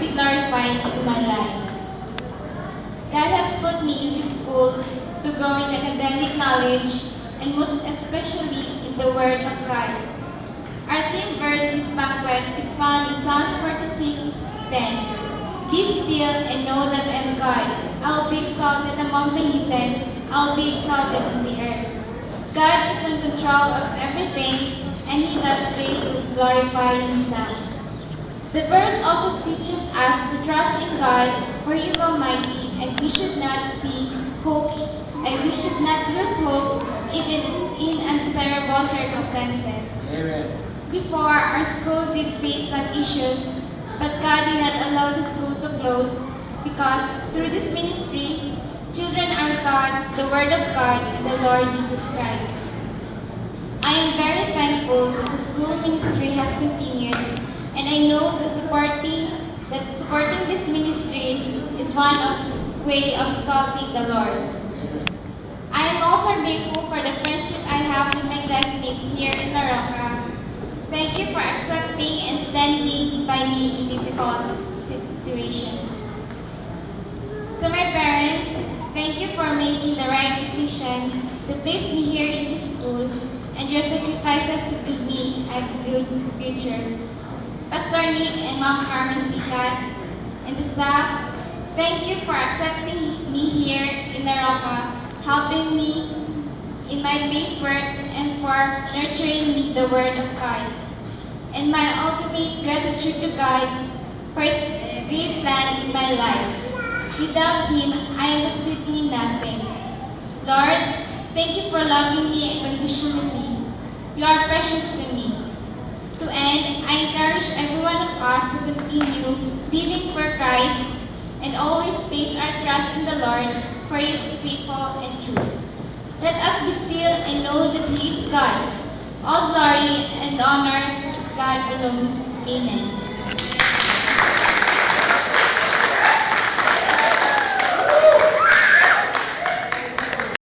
be glorified in my life. God has put me in this school to grow in academic knowledge and most especially in the Word of God. Our theme verse this banquet is found in Psalms 46:10. Be still and know that I am God. I will be exalted among the heathen. I will be exalted in the earth. God is in control of everything, and He does things to glorify Himself. The verse also teaches us to trust in God, for He is Almighty, and we should not we should not lose hope even in undesirable circumstances. Amen. Before, our school did face some issues, but God did not allow the school to close because through this ministry, children are taught the Word of God and the Lord Jesus Christ. I am very thankful that the school ministry has continued, and I know that supporting this ministry is one way of exalting the Lord. I am also grateful for the friendship I have with my classmates here in La Roca. Thank you for accepting and standing by me in difficult situations. To my parents, thank you for making the right decision to place me here in this school and your sacrifices to give me a good future. Pastor Nick and Mom Carmen Sikat and the staff, thank you for accepting me here in La Roca, helping me in my base work and for nurturing me the Word of God. And my ultimate gratitude to God for His great plan in my life. Without Him, I am completely nothing. Lord, thank you for loving me unconditionally. You are precious to me. To end, I encourage every one of us to continue living for Christ and always place our trust in the Lord, for He is faithful and true. Let us be still and know that He is God. All glory and honor to God alone. Amen.